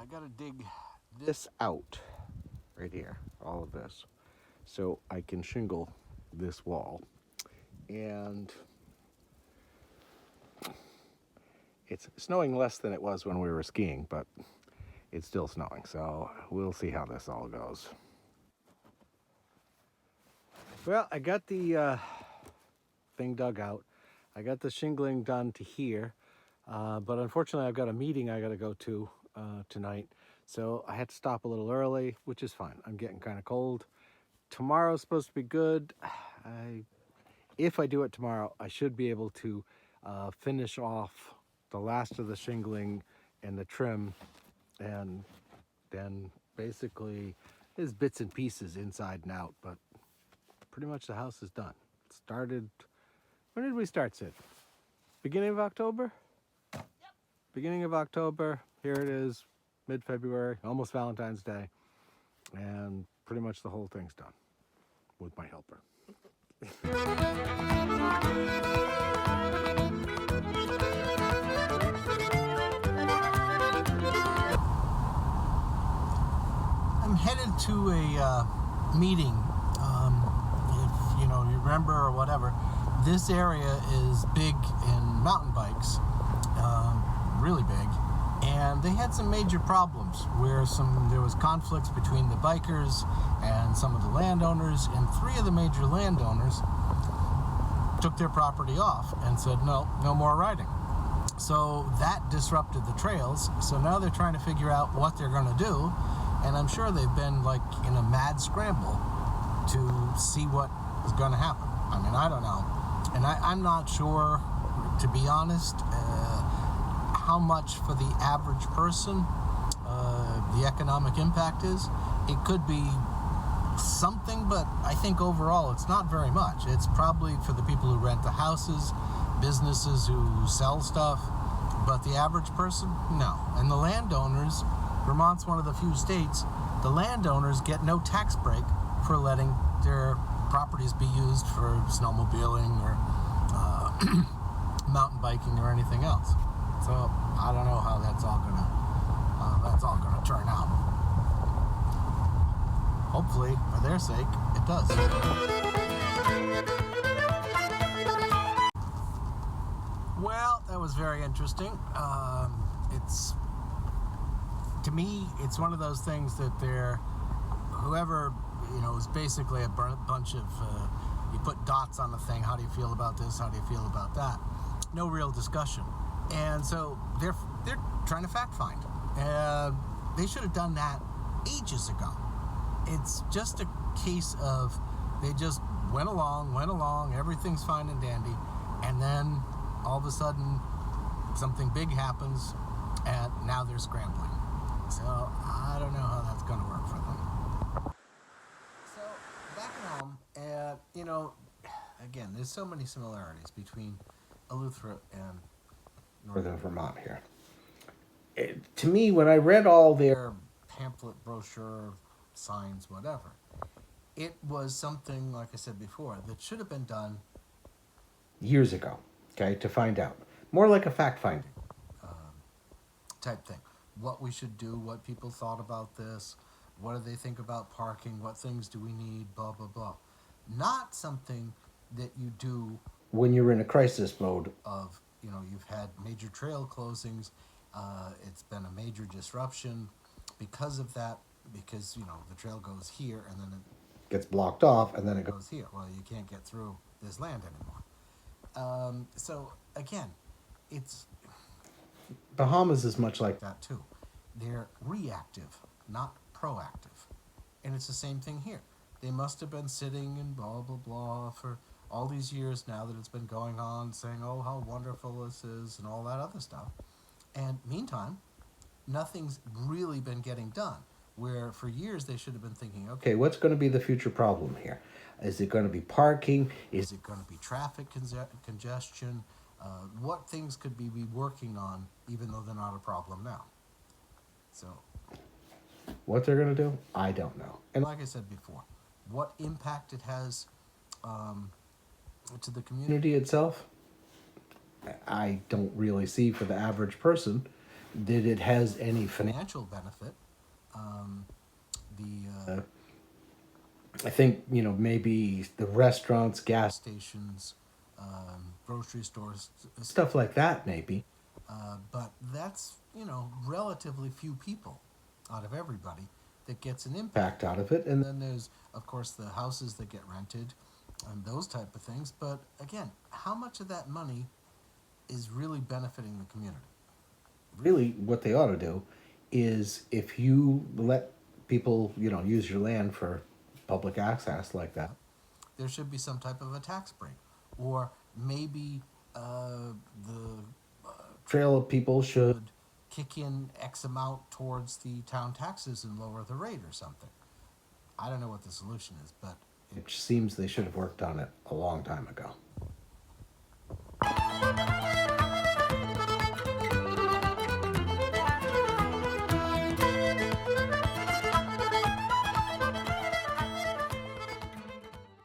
I gotta dig this out right here, all of this, so I can shingle this wall. And it's snowing less than it was when we were skiing, but it's still snowing, so we'll see how this all goes. Well, I got the thing dug out. I got the shingling done to here, but unfortunately I've got a meeting I got to go to tonight, so I had to stop a little early, which is fine. I'm getting kind of cold. Tomorrow's supposed to be good. If I do it tomorrow, I should be able to finish off the last of the shingling and the trim, and then basically there's bits and pieces inside and out, but pretty much the house is done. It started, when did we start, Sid? Beginning of October? Yep. Beginning of October. Here it is, mid-February, almost Valentine's Day, and pretty much the whole thing's done with my helper. I'm headed to a meeting. If you remember or whatever, this area is big in mountain bikes, really big, and they had some major problems where there was conflicts between the bikers and some of the landowners, and 3 of the major landowners took their property off and said no more riding. So that disrupted the trails. So now they're trying to figure out what they're going to do, and I'm sure they've been like in a mad scramble to see what is going to happen. I mean, I don't know, and I'm not sure, to be honest, how much for the average person the economic impact is. It could be something, but I think overall it's not very much. It's probably for the people who rent the houses, businesses who sell stuff, but the average person, no. And the landowners, Vermont's one of the few states, the landowners get no tax break for letting their properties be used for snowmobiling or mountain biking or anything else. So I don't know how that's all gonna turn out. Hopefully, for their sake, it does. Well, that was very interesting. To me, it's one of those things that whoever, is basically a bunch of, you put dots on the thing. How do you feel about this? How do you feel about that? No real discussion. And so they're trying to fact find. They should have done that ages ago. It's just a case of they just went along, everything's fine and dandy, and then all of a sudden something big happens, and now they're scrambling. So I don't know how that's going to work for them. So back at home, again, there's so many similarities between Eleuthera and Northern Vermont here. To me, when I read all their pamphlet, brochure, signs, whatever, it was something, like I said before, that should have been done years ago, okay, to find out. More like a fact-finding type thing. What we should do, what people thought about this, what do they think about parking, what things do we need, blah, blah, blah. Not something that you do when you're in a crisis mode of, you've had major trail closings, it's been a major disruption because of that, because, the trail goes here and then it gets blocked off and then it goes here. Well, you can't get through this land anymore. So, again, Bahamas is much like that too. They're reactive, not proactive. And it's the same thing here. They must have been sitting and blah, blah, blah for all these years now that it's been going on, saying, oh, how wonderful this is and all that other stuff. And meantime, nothing's really been getting done. Where for years they should have been thinking, okay, what's going to be the future problem here? Is it going to be parking? Is it going to be traffic congestion? What things could we be working on, even though they're not a problem now? So, what they're going to do, I don't know. And like I said before, what impact it has to the community itself, I don't really see for the average person, that it has any financial benefit. I think, maybe the restaurants, gas stations, grocery stores, stuff like that, maybe. But that's, relatively few people out of everybody that gets an impact out of it. And then there's, of course, the houses that get rented and those type of things. But again, how much of that money is really benefiting the community? Really, what they ought to do is, if you let people, use your land for public access like that, there should be some type of a tax break. Or maybe the trail of people should kick in X amount towards the town taxes and lower the rate or something. I don't know what the solution is, but it seems they should have worked on it a long time ago.